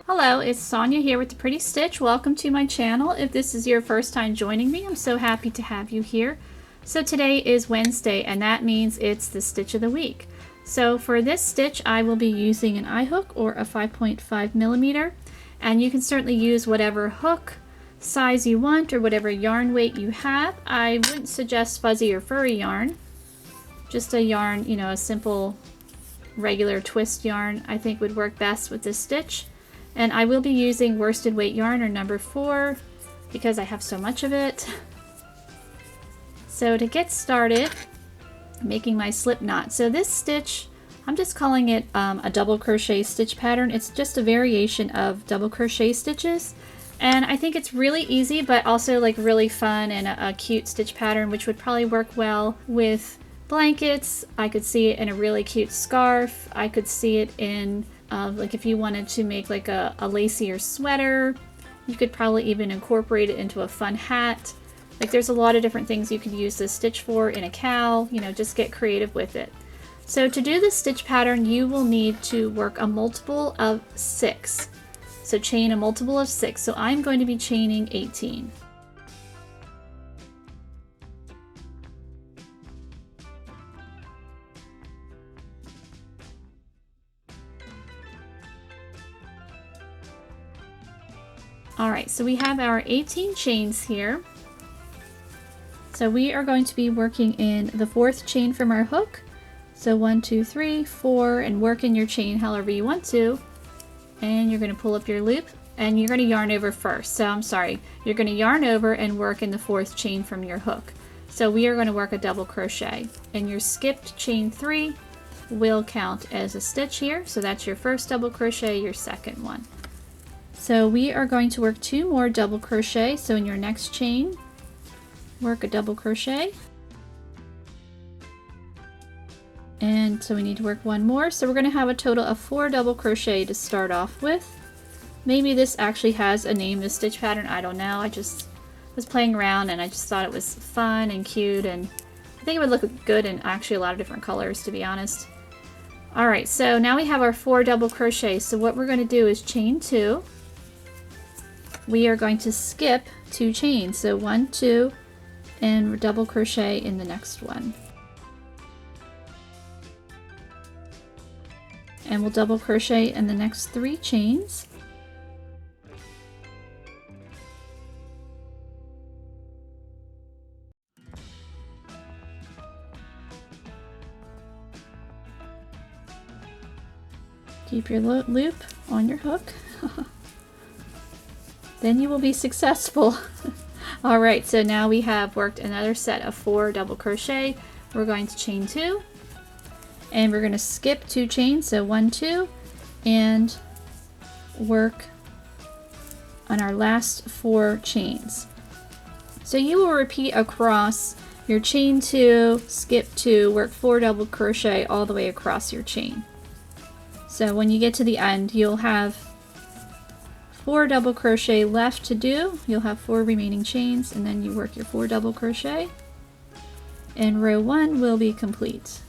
Hello, it's Sonia here with the Pretty Stitch. Welcome to my channel. If this is your first time joining me, I'm so happy to have you here. So today is Wednesday, and that means it's the stitch of the week. So for this stitch, I will be using an eye hook or a 5.5 millimeter, and you can certainly use whatever hook size you want or whatever yarn weight you have. I wouldn't suggest fuzzy or furry yarn. Just a yarn, a simple regular twist yarn I think would work best with this stitch. And I will be using worsted weight yarn or number 4 because I have so much of it. So to get started, I'm making my slip knot. So this stitch, I'm just calling it a double crochet stitch pattern. It's just a variation of double crochet stitches. And I think it's really easy, but also like really fun and a cute stitch pattern, which would probably work well with blankets. I could see it in a really cute scarf. I could see it in like if you wanted to make like a lacier sweater, you could probably even incorporate it into a fun hat. Like there's a lot of different things you could use this stitch for in a cowl, just get creative with it. So to do this stitch pattern, you will need to work a multiple of 6. So chain a multiple of 6. So I'm going to be chaining 18. Alright, so we have our 18 chains here. So we are going to be working in the 4th chain from our hook. So 1, 2, 3, 4, and work in your chain however you want to. And you're going to pull up your loop, and you're going to yarn over first. So I'm sorry, you're going to yarn over and work in the 4th chain from your hook. So we are going to work a double crochet. And your skipped chain 3 will count as a stitch here. So that's your first double crochet, your second one. So we are going to work 2 more double crochet. So in your next chain, work a double crochet. And so we need to work 1 more. So we're going to have a total of 4 double crochet to start off with. Maybe this actually has a name, this stitch pattern. I don't know. I just was playing around and I just thought it was fun and cute, and I think it would look good in actually a lot of different colors, to be honest. Alright, so now we have our 4 double crochets. So what we're going to do is chain 2. We are going to skip 2 chains. So 1, 2, and double crochet in the next one. And we'll double crochet in the next 3 chains. Keep your loop on your hook. Then you will be successful. Alright, so now we have worked another set of 4 double crochet. We're going to chain 2. And we're going to skip 2 chains, so 1, 2, and work on our last 4 chains. So you will repeat across your chain 2, skip 2, work 4 double crochet all the way across your chain. So when you get to the end, you'll have 4 double crochet left to do. You'll have 4 remaining chains, and then you work your 4 double crochet, and row 1 will be complete.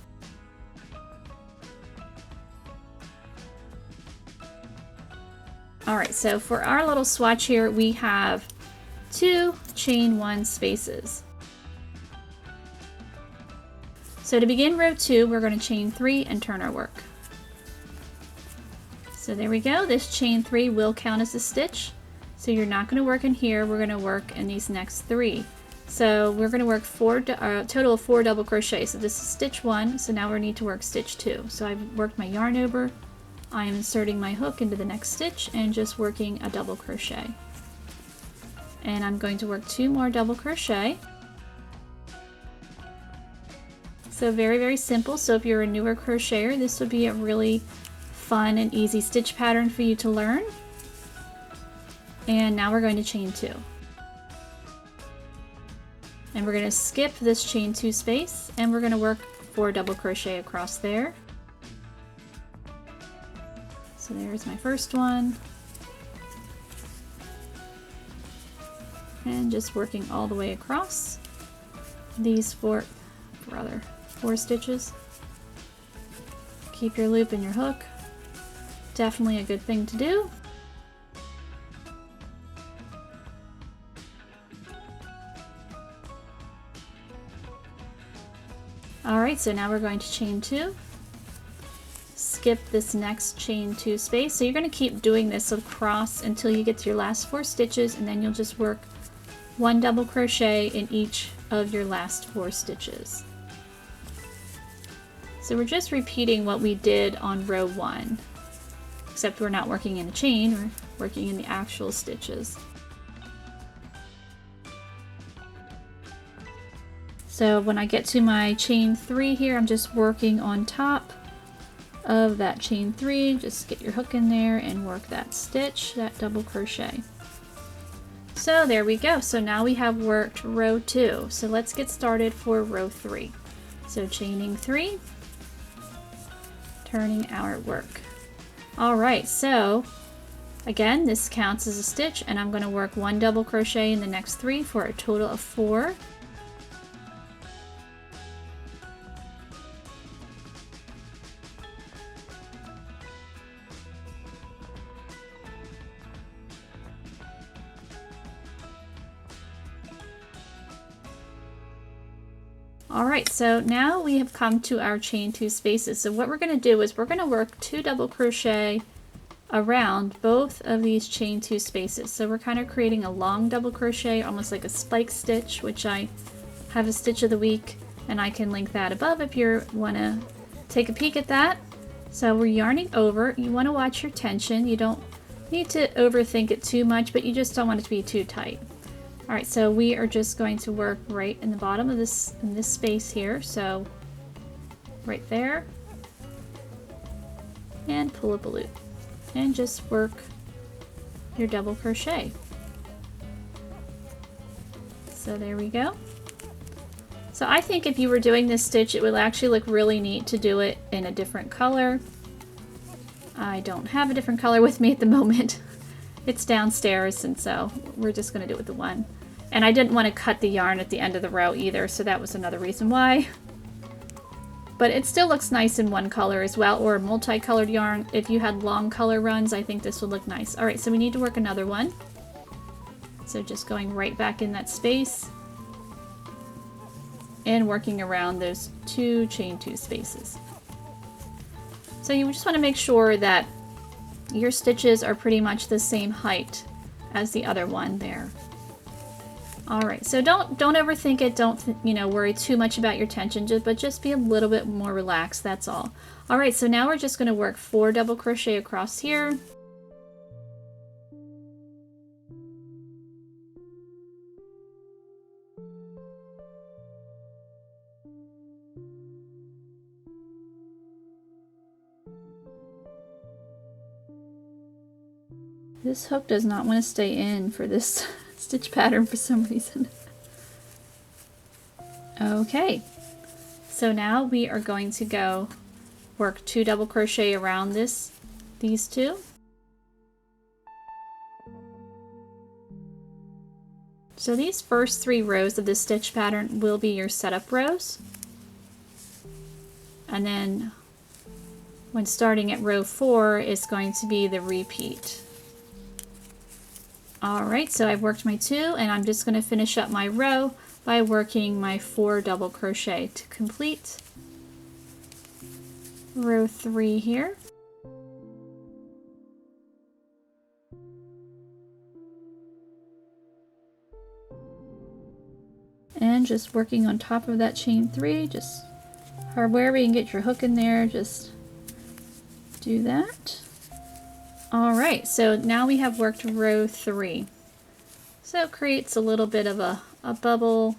Alright, so for our little swatch here, we have 2 chain 1 spaces. So to begin row 2, we're going to chain 3 and turn our work. So there we go. This chain 3 will count as a stitch. So you're not going to work in here. We're going to work in these next 3. So we're going to work total of 4 double crochet. So this is stitch 1. So now we need to work stitch 2. So I've worked my yarn over. I am inserting my hook into the next stitch and just working a double crochet. And I'm going to work 2 more double crochet. So very, very simple. So if you're a newer crocheter, this would be a really fun and easy stitch pattern for you to learn. And now we're going to chain 2. And we're going to skip this chain 2 space, and we're going to work 4 double crochet across there. So there's my first one. And just working all the way across these 4 stitches. Keep your loop in your hook. Definitely a good thing to do. Alright, so now we're going to chain 2. Skip this next chain 2 space. So you're going to keep doing this across until you get to your last 4 stitches, and then you'll just work 1 double crochet in each of your last 4 stitches. So we're just repeating what we did on row 1, except we're not working in a chain, we're working in the actual stitches. So when I get to my chain 3 here, I'm just working on top of that chain 3. Just get your hook in there and work that stitch, that double crochet. So there we go. So now we have worked row 2. So let's get started for row 3. So chaining 3, turning our work. Alright, so again, this counts as a stitch, and I'm going to work 1 double crochet in the next 3 for a total of 4. Alright, so now we have come to our chain 2 spaces. So what we're going to do is we're going to work 2 double crochet around both of these chain 2 spaces. So we're kind of creating a long double crochet, almost like a spike stitch, which I have a stitch of the week, and I can link that above if you want to take a peek at that. So we're yarning over. You want to watch your tension. You don't need to overthink it too much, but you just don't want it to be too tight. Alright, so we are just going to work right in the bottom of this, in this space here, so right there, and pull up a loop, and just work your double crochet. So there we go. So I think if you were doing this stitch, it would actually look really neat to do it in a different color. I don't have a different color with me at the moment. It's downstairs, and so we're just going to do it with the one. And I didn't want to cut the yarn at the end of the row either, so that was another reason why. But it still looks nice in one color as well, or multicolored yarn. If you had long color runs, I think this would look nice. Alright, so we need to work another one. So just going right back in that space and working around those 2 chain 2 spaces. So you just want to make sure that your stitches are pretty much the same height as the other one there. Alright, so don't overthink it, don't worry too much about your tension, but just be a little bit more relaxed, that's all. Alright, so now we're just going to work 4 double crochet across here. This hook does not want to stay in for this stitch pattern for some reason. Okay, so now we are going to go work 2 double crochet around these 2. So these first 3 rows of this stitch pattern will be your setup rows. And then when starting at row 4 is going to be the repeat. Alright, so I've worked my 2, and I'm just going to finish up my row by working my 4 double crochet to complete row 3 here. And just working on top of that chain 3, just wherever you can get your hook in there, just do that. Alright, so now we have worked row 3. So it creates a little bit of a bubble.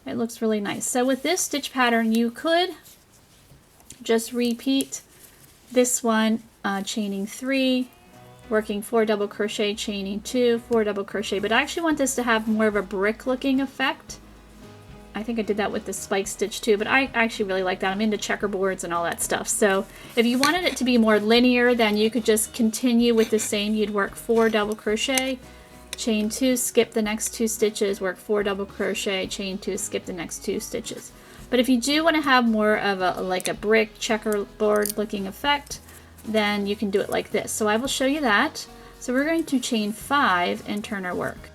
It looks really nice. So with this stitch pattern, you could just repeat this one, chaining 3, working 4 double crochet, chaining 2, 4 double crochet, but I actually want this to have more of a brick looking effect. I think I did that with the spike stitch too, but I actually really like that. I'm into checkerboards and all that stuff. So if you wanted it to be more linear, then you could just continue with the same. You'd work 4 double crochet, chain 2, skip the next 2 stitches, work 4 double crochet, chain 2, skip the next 2 stitches. But if you do want to have more of a brick checkerboard looking effect, then you can do it like this. So I will show you that. So we're going to chain 5 and turn our work.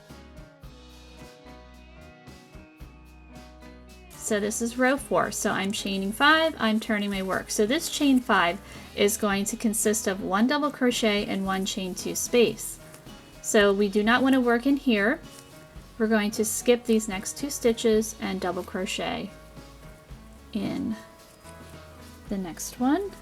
So this is row 4. So I'm chaining 5, I'm turning my work. So this chain 5 is going to consist of 1 double crochet and 1 chain 2 space. So we do not want to work in here. We're going to skip these next 2 stitches and double crochet in the next one.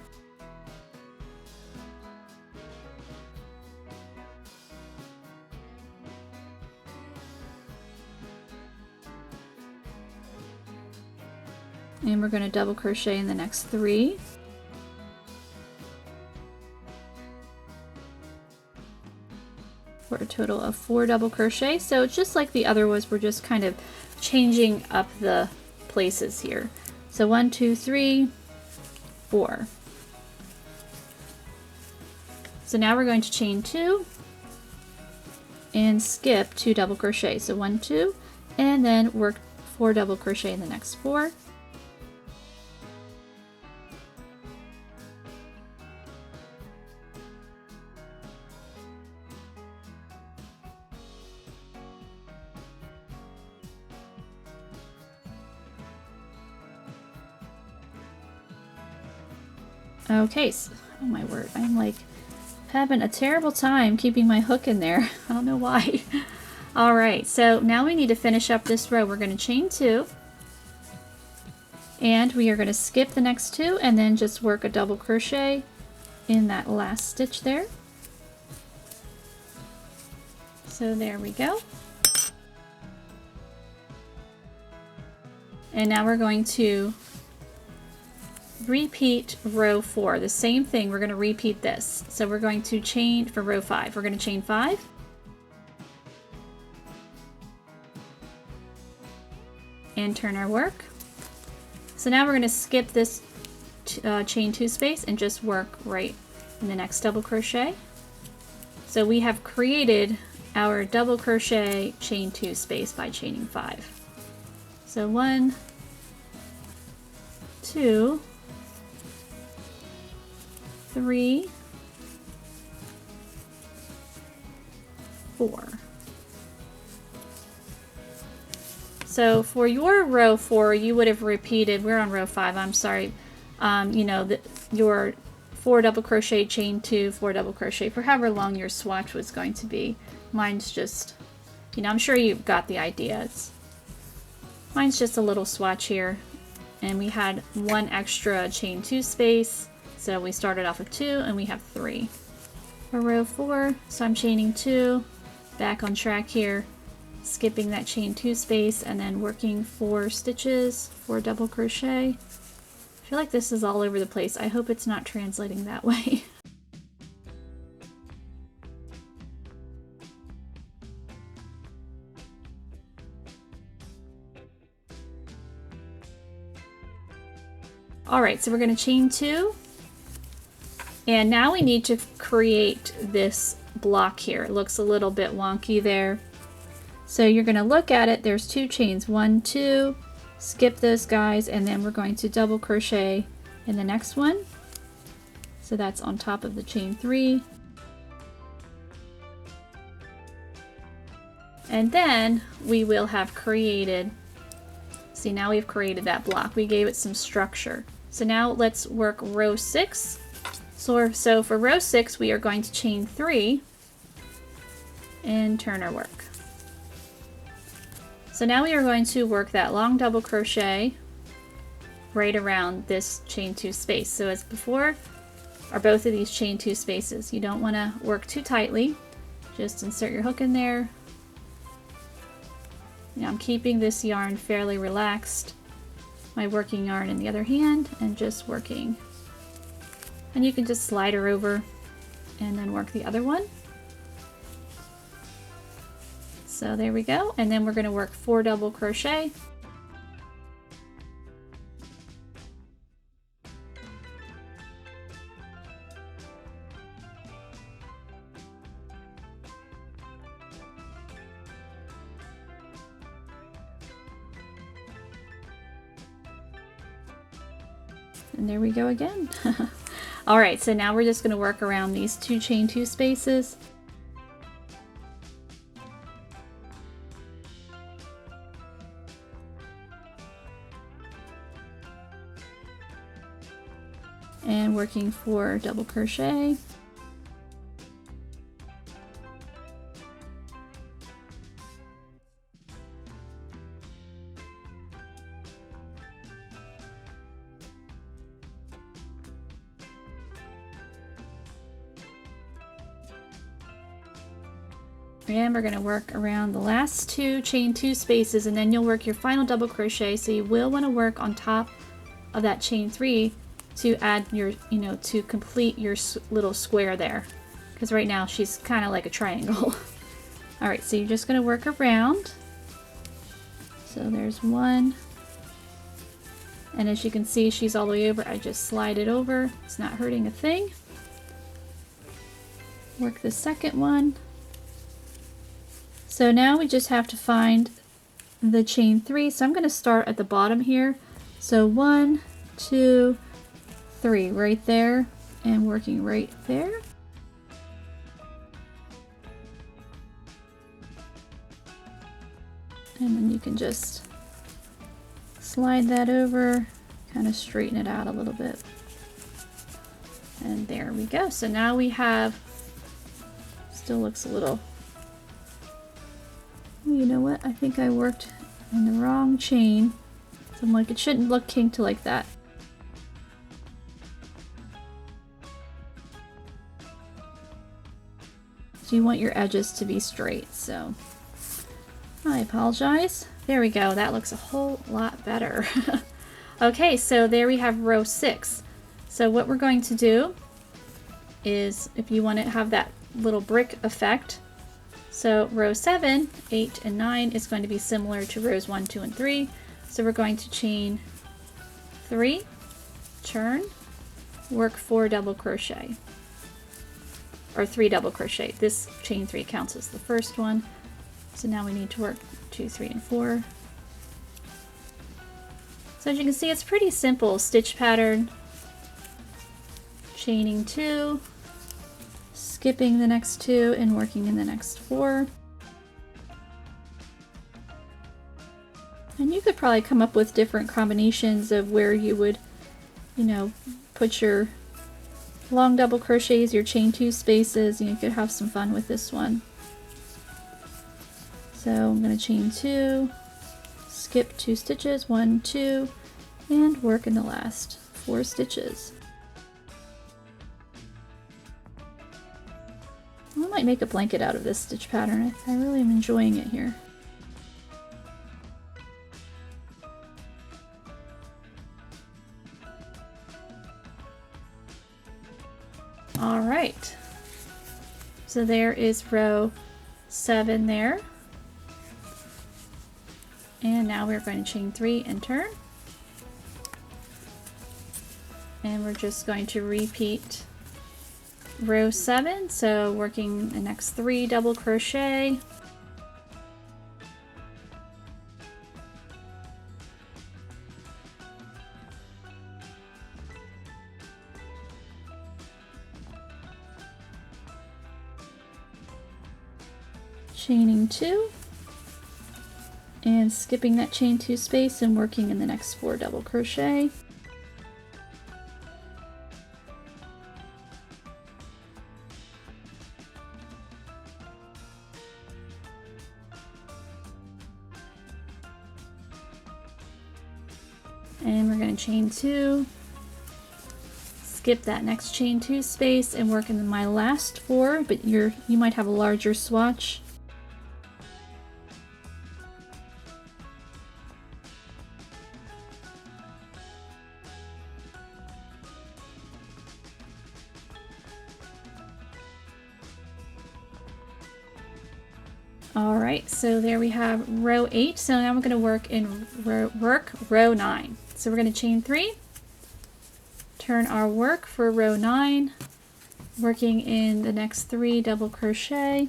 And we're going to double crochet in the next 3. For a total of 4 double crochet. So just like the other was, we're just kind of changing up the places here. So 1, 2, 3, 4. So now we're going to chain 2 and skip 2 double crochet. So 1, 2, and then work 4 double crochet in the next 4. Okay, so, oh my word, I'm like having a terrible time keeping my hook in there. I don't know why. All right, so now we need to finish up this row. We're going to chain 2, and we are going to skip the next 2 and then just work a double crochet in that last stitch there. So there we go. And now we're going to repeat row 4. The same thing, we're going to repeat this. So we're going to chain for row 5. We're going to chain 5. And turn our work. So now we're going to skip this chain 2 space and just work right in the next double crochet. So we have created our double crochet chain 2 space by chaining 5. So 1, 2, 3, 4. So for your row 4, you would have repeated, we're on row 5, I'm sorry, you know, your 4 double crochet, chain 2, 4 double crochet for however long your swatch was going to be. Mine's just, you know, I'm sure you've got the idea. Mine's just a little swatch here, and we had 1 extra chain 2 space. So we started off with 2 and we have 3 for row 4. So I'm chaining 2, back on track here, skipping that chain 2 space and then working 4 stitches, 4 double crochet. I feel like this is all over the place. I hope it's not translating that way. Alright, so we're going to chain 2. And now we need to create this block here. It looks a little bit wonky there. So you're going to look at it. There's 2 chains. 1, 2. Skip those guys, and then we're going to double crochet in the next one. So that's on top of the chain 3. And then we will have created, see, now we've created that block. We gave it some structure. So now let's work row 6. So for row 6, we are going to chain 3 and turn our work. So now we are going to work that long double crochet right around this chain 2 space. So as before, are both of these chain 2 spaces. You don't want to work too tightly. Just insert your hook in there. Now I'm keeping this yarn fairly relaxed. My working yarn in the other hand, and just working. And you can just slide her over and then work the other one. So there we go. And then we're going to work 4 double crochet. And there we go again. All right, so now we're just going to work around these 2 chain 2 spaces. and working 4 double crochet. And we're going to work around the last 2 chain 2 spaces, and then you'll work your final double crochet. So you will want to work on top of that chain 3 to add your, to complete your little square there, because right now she's kind of like a triangle. All right, so you're just going to work around. So there's 1, and as you can see, she's all the way over. I just slide it over. It's not hurting a thing. Work the second one. So now we just have to find the chain 3. So I'm going to start at the bottom here. So 1, 2, 3 right there, and working right there. And then you can just slide that over, kind of straighten it out a little bit. And there we go. So now we have, still looks a little, you know what, I think I worked in the wrong chain. So I'm like, it shouldn't look kinked like that. So you want your edges to be straight, so I apologize. There we go, that looks a whole lot better. Okay, so there we have row 6. So what we're going to do is, if you want to have that little brick effect, so row 7, 8, and 9 is going to be similar to rows 1, 2, and 3. So we're going to chain 3, turn, work 4 double crochet, or 3 double crochet. This chain 3 counts as the first one. So now we need to work 2, 3, and 4. So as you can see, it's pretty simple stitch pattern. Chaining 2, skipping the next 2, and working in the next 4. And you could probably come up with different combinations of where you would, put your long double crochets, your chain 2 spaces, and you could have some fun with this one. So I'm going to chain 2, skip 2 stitches, 1, 2, and work in the last 4 stitches. I might make a blanket out of this stitch pattern. I really am enjoying it here. All right, so there is row 7 there. And now we're going to chain 3 and turn. And we're just going to repeat row 7, so working the next 3 double crochet. Chaining 2 and skipping that chain 2 space and working in the next 4 double crochet. And we're going to chain 2, skip that next chain 2 space and work in my last 4, but you might have a larger swatch. All right, so there we have row 8. So now we're going to work in row 9. So we're going to chain 3, turn our work for row 9, working in the next 3 double crochet.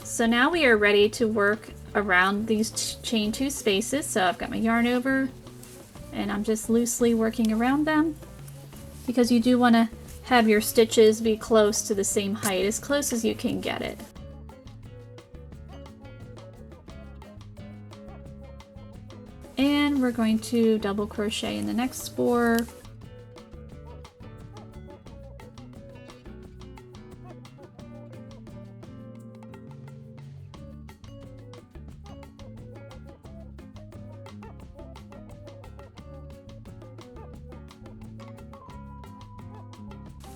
So now we are ready to work around these chain 2 spaces. So I've got my yarn over and I'm just loosely working around them. because you do want to have your stitches be close to the same height, as close as you can get it. And we're going to double crochet in the next 4.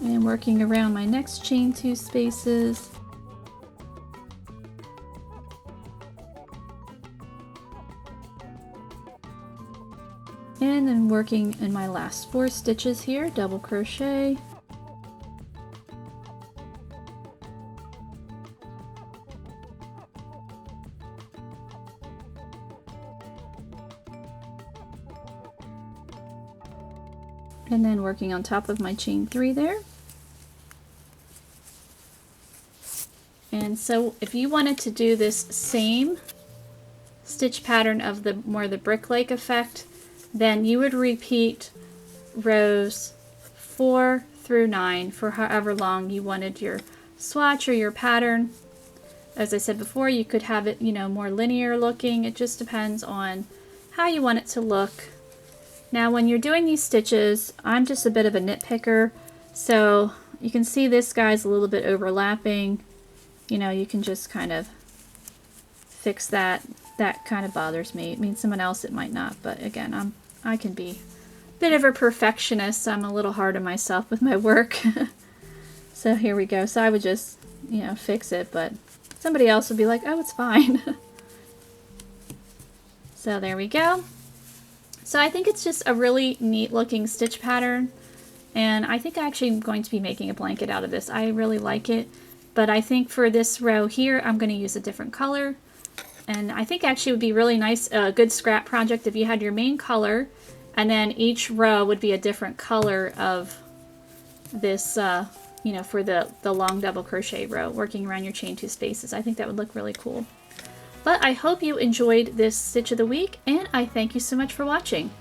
And working around my next chain 2 spaces. And then working in my last 4 stitches here, double crochet. And then working on top of my chain 3 there. And so if you wanted to do this same stitch pattern of the brick-like effect, then you would repeat rows 4 through 9 for however long you wanted your swatch or your pattern. As I said before, you could have it, more linear looking. It just depends on how you want it to look. Now when you're doing these stitches, I'm just a bit of a nitpicker, so you can see this guy's a little bit overlapping. You can just kind of fix that. That kind of bothers me. I mean, someone else it might not, but again, I can be a bit of a perfectionist. I'm a little hard on myself with my work. So here we go. So I would just, fix it, but somebody else would be like, oh, it's fine. So there we go. So I think it's just a really neat looking stitch pattern, and I think I actually am going to be making a blanket out of this. I really like it, but I think for this row here I'm going to use a different color, and I think actually it would be really nice, a good scrap project if you had your main color and then each row would be a different color of this, for the long double crochet row, working around your chain 2 spaces. I think that would look really cool. But I hope you enjoyed this stitch of the week, and I thank you so much for watching.